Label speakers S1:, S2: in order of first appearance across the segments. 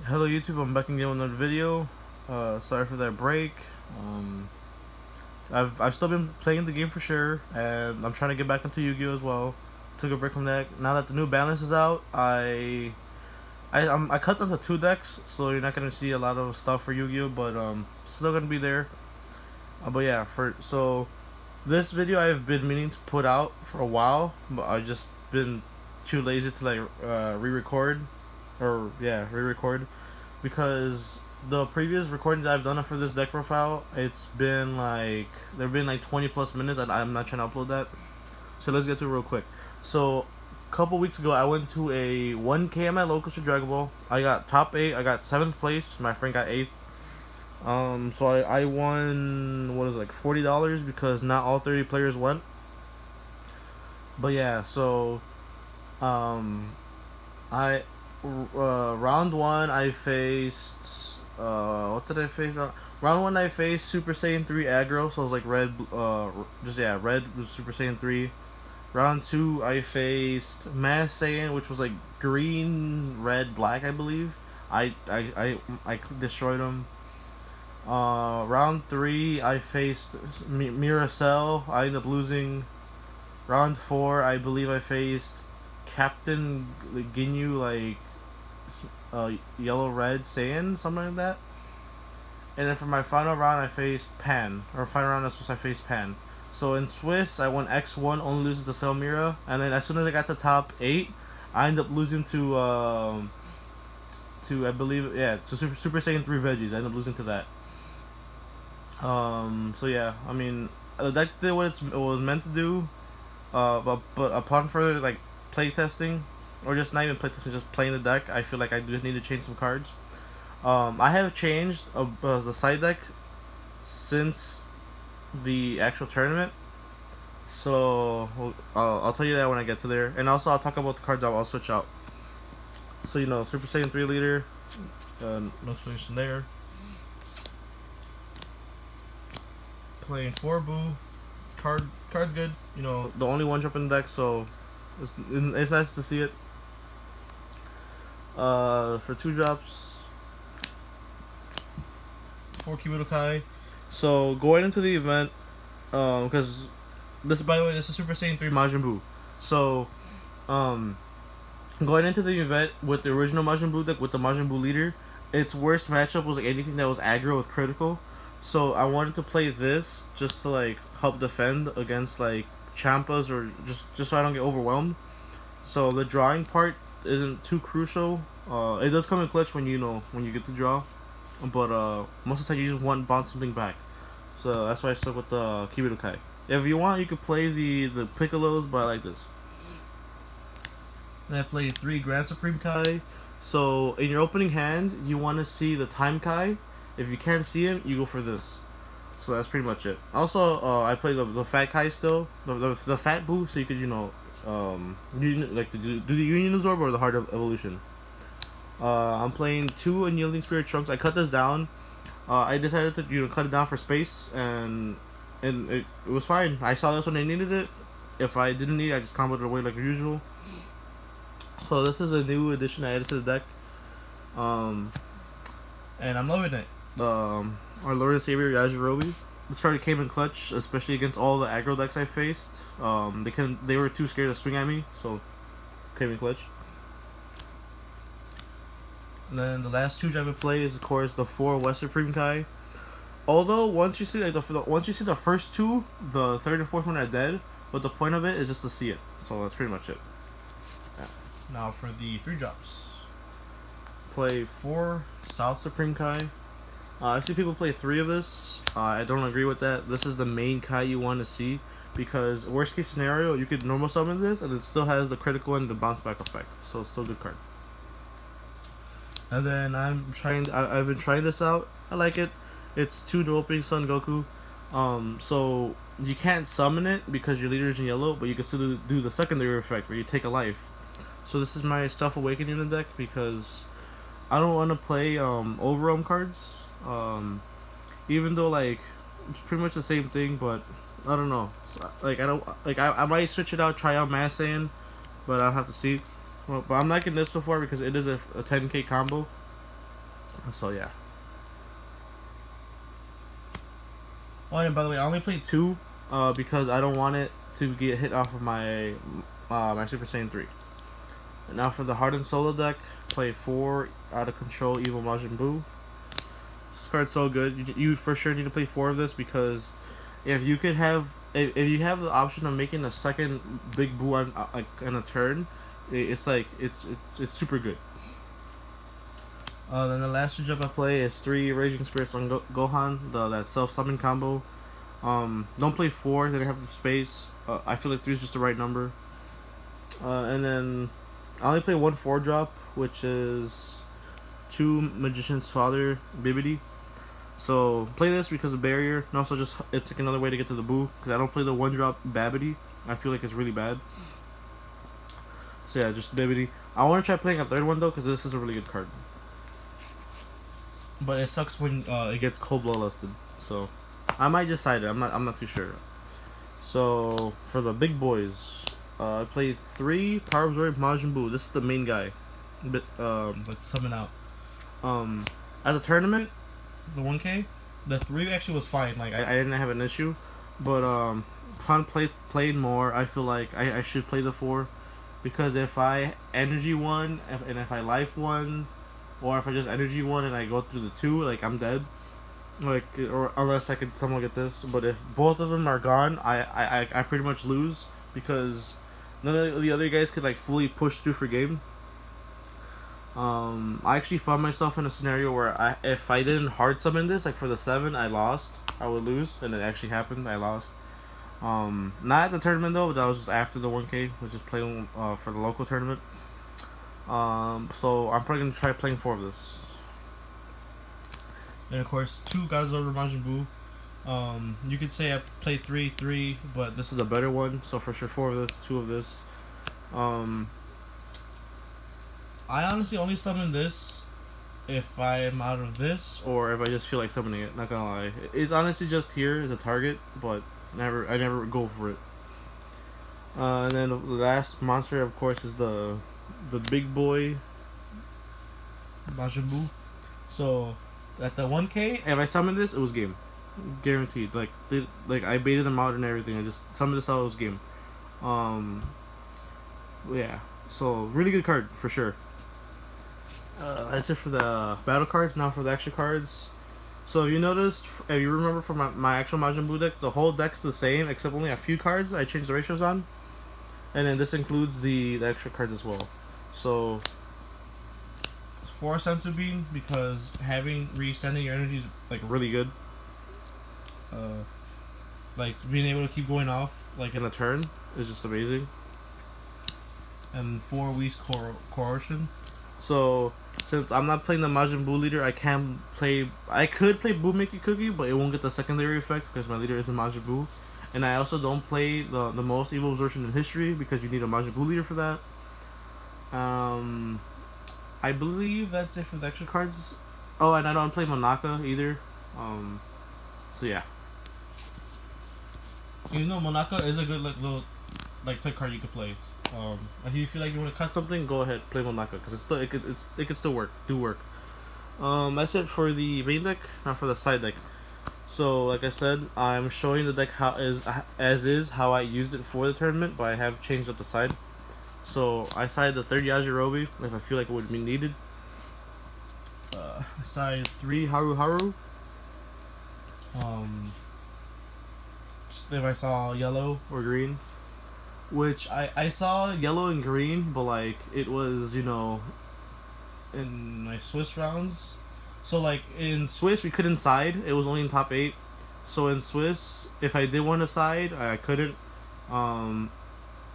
S1: Hello YouTube, I'm back again with another video. Sorry for that break. I've still been playing the game for sure, and I'm trying to get back into Yu-Gi-Oh as well. Took a break from that. Now that the new balance is out, I cut down to 2 decks, so you're not gonna see a lot of stuff for Yu-Gi-Oh, but still gonna be there. But yeah, so this video I've been meaning to put out for a while, but I've just been too lazy to like re-record, re-record, because the previous recordings I've done for this deck profile, it's been like there've been like 20 plus minutes, and I'm not trying to upload that. So let's get to it real quick. So a couple weeks ago, I went to a 1K at Locals for Dragon Ball. I got top 8. I got 7th place. My friend got 8th. So I won, what is it, like $40 because not all 30 players went. But yeah, so I round 1 I faced what did I face? Round 1 I faced Super Saiyan 3 aggro, so it was like red, red was Super Saiyan 3. Round 2 I faced Mass Saiyan, which was like green, red, black, I believe. I destroyed him. Round 3 I faced Miracell. I ended up losing. Round 4 I believe I faced Captain Ginyu, like yellow red Saiyan, something like that. And then for my final round I faced Pan. Or final round of Swiss I faced Pan. So in Swiss I won X1, only loses to Selmira, and then as soon as I got to top 8, I ended up losing to I believe, yeah, to Super Saiyan 3 Veggies. I ended up losing to that. So yeah, I mean, the deck did what it was meant to do. But upon further like play testing, or just not even play testing, just playing the deck, I feel like I do need to change some cards. I have changed the side deck since the actual tournament, so I'll tell you that when I get to there, and also I'll talk about the cards I'll switch out. So Super Saiyan 3 leader, no explanation there. Playing 4 Buu, card's good. The only one drop in the deck, so it's nice to see it. For 2 drops, 4 Kibudokai. So going into the event, because this, by the way, this is Super Saiyan 3 Majin Buu. So going into the event with the original Majin Buu deck with the Majin Buu leader, its worst matchup was like anything that was aggro with critical. So I wanted to play this just to like help defend against like Champas, or just so I don't get overwhelmed. So the drawing part isn't too crucial. It does come in clutch when when you get to draw, but most of the time you just want to bounce something back. So that's why I stuck with the Kibudokai. If you want, you could play the Piccolos, but I like this. Then I played 3 Grand Supreme Kai. So in your opening hand, you want to see the Time Kai. If you can't see him, you go for this. So that's pretty much it. Also, I played the Fat Kai still, the Fat Buu, so you could like do the Union Absorb or the Heart of Evolution. I'm playing 2 Unyielding Spirit Trunks. I cut this down. I decided to cut it down for space, and it was fine. I saw this when I needed it. If I didn't need it, I just comboed it away like usual. So this is a new addition I added to the deck, and I'm loving it. Our Lord and Savior Yajirobe. This card came in clutch, especially against all the aggro decks I faced. They were too scared to swing at me, so came in clutch. And then the last 2 I would play is of course the 4 West Supreme Kai. Although once you see the first 2, the third and fourth one are dead, but the point of it is just to see it. So that's pretty much it. Yeah. Now for the 3 drops. Play 4 South Supreme Kai. I see people play 3 of this. I don't agree with that. This is the main Kai you want to see, because worst case scenario, you could normal summon this and it still has the critical and the bounce back effect. So it's still a good card. And then I've been trying this out. I like it. It's 2 Developing Son Goku. So you can't summon it because your leader is in yellow, but you can still do the secondary effect where you take a life. So this is my Self Awakening in the deck, because I don't want to play overwhelm cards. Even though like it's pretty much the same thing, but I don't know. I might switch it out, try out Mass Saiyan, but I'll have to see. Well, but I'm liking this so far because it is a 10k combo. So yeah. Oh, and by the way, I only played 2, because I don't want it to get hit off of my my Super Saiyan 3. And now for the hardened solo deck, play 4 out of control evil Majin Buu. This card's so good. You for sure need to play 4 of this, because if you could have, if you have the option of making a second big Buu on like in a turn, it's like it's super good. Then the last switch up I play is 3 Raging Spirits on Gohan, that self-summon combo. Don't play 4, they don't have space. I feel like 3 is just the right number. And then I only play 1 4-drop, which is 2 Magician's Father Btw. So play this because of barrier, and also just it's like another way to get to the Buu, because I don't play the 1-drop Babidi. I feel like it's really bad. So yeah, just Btw. I want to try playing a 3rd one though, because this is a really good card. But it sucks when it gets cold bloodlusted. So I might decide it. I'm not too sure. So for the big boys, I played 3 Power Absorb Majin Buu. This is the main guy. But let's summon out. At the tournament, the 1K, the 3 actually was fine. Like I didn't have an issue. But upon played more, I feel like I should play the 4, because if I energy 1 and if I life 1, or if I just energy 1 and I go through the 2, like I'm dead. Like, or unless I could somehow get this, but if both of them are gone, I pretty much lose, because none of the other guys could like fully push through for game. I actually found myself in a scenario where if I didn't hard summon this, like for the 7, I lost. I would lose, and it actually happened. I lost. Not at the tournament though. That was just after the 1K, which is playing for the local tournament. So I'm probably gonna try playing 4 of this. And of course, 2 Gods Over Majin Buu. You could say I played 3, but this is a better one. So for sure 4 of this, 2 of this. I honestly only summon this if I am out of this, or if I just feel like summoning it. Not gonna lie, it's honestly just here as a target, but I never go for it. And then the last monster, of course, is the big boy Majin Buu. So at the 1K, if I summoned this, it was game, guaranteed. Like I baited them out and everything. I just summoned this out, it was game. Yeah. So really good card for sure. That's it for the battle cards. Now for the extra cards. So if you noticed, if you remember from my actual Majin Buu deck, the whole deck's the same except only a few cards I changed the ratios on. And then this includes the extra cards as well. So 4 Senzu Bean, because having resending your energy is like really good. Like being able to keep going off like in a turn is just amazing. And 4 Whis Coercion. So since I'm not playing the Majin Buu leader, I could play Buu Mickey Cookie, but it won't get the secondary effect because my leader isn't Majin Buu. And I also don't play the most evil absorption in history, because you need a Majin Buu leader for that. I believe that's it for the extra cards. Oh, and I don't play Monaka either. So yeah. Even though Monaka is a good little type card you could play. If you feel like you want to cut something, go ahead, play Monaka, because it could still work. That's it for the main deck. Now for the side deck. So like I said, I'm showing the deck as is how I used it for the tournament, but I have changed up the side. So I sided the 3rd Yajirobe if I feel like it would be needed. I sided 3 Haru. If I saw yellow or green, which I saw yellow and green, but like it was, you know, in my Swiss rounds. So like in Swiss we couldn't side, it was only in top 8. So in Swiss, if I did want to side, I couldn't.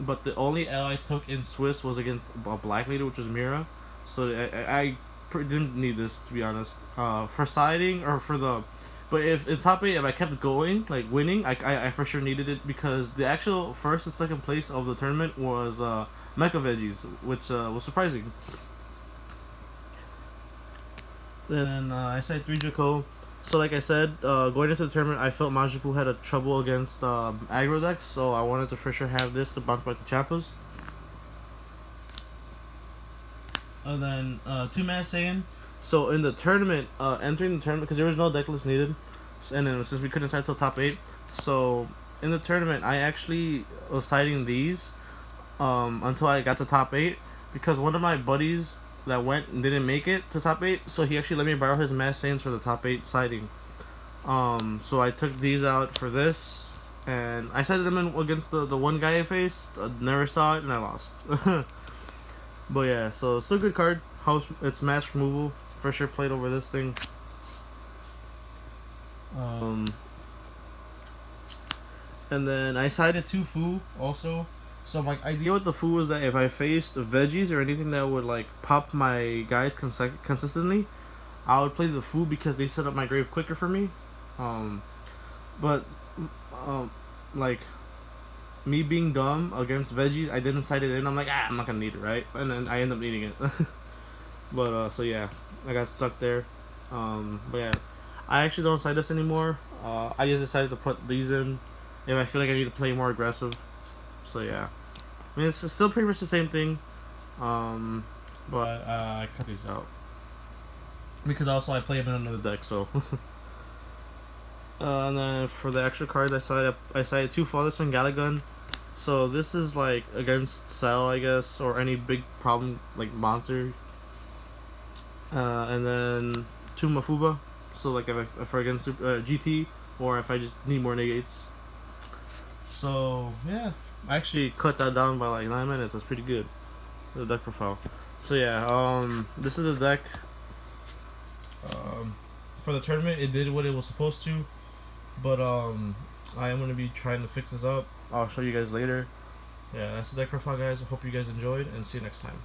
S1: But the only L I took in Swiss was against a black leader, which was Mira. So I didn't need this, to be honest. For siding or for the, but if in top 8, if I kept going, like winning, I for sure needed it, because the actual 1st and 2nd place of the tournament was Mecha Veggies, which was surprising. Then I said 3 Joko. So like I said, going into the tournament, I felt Majin Buu had a trouble against aggro decks, so I wanted to for sure have this to bounce back the Champas. And then 2 Mad Saiyan. So in the tournament, entering the tournament, because there was no deck list needed, and then since we couldn't side till top 8, so in the tournament I actually was siding these until I got to top 8, because one of my buddies that went and didn't make it to top 8, so he actually let me borrow his Mass Saiyans for the top 8 siding. So I took these out for this, and I sided them in against the one guy I faced. I never saw it and I lost. But yeah, so it's still a good card. House, it's mass removal. For sure played over this thing. And then I sided 2 Fu also. So my idea with the Fu was that if I faced veggies or anything that would like pop my guys consistently, I would play the Fu because they set up my grave quicker for me. But like me being dumb against veggies, I didn't side it in. I'm like, I'm not gonna need it, right? And then I end up needing it. But so yeah, I got stuck there. But yeah, I actually don't side this anymore. I just decided to put these in if I feel like I need to play more aggressive. So yeah, I mean it's still pretty much the same thing. But I cut these out because also I play them in another deck. So. And then for the extra cards, I sided 2 Flawless and Galagun. So this is like against Cell, I guess, or any big problem like monster. And then 2 Mafuba. So like if I against GT, or if I just need more negates. So yeah, I actually cut that down by like 9 minutes. That's pretty good. The deck profile. So yeah, this is the deck. For the tournament, it did what it was supposed to. But I am gonna be trying to fix this up. I'll show you guys later. Yeah, that's the deck profile, guys. I hope you guys enjoyed, and see you next time.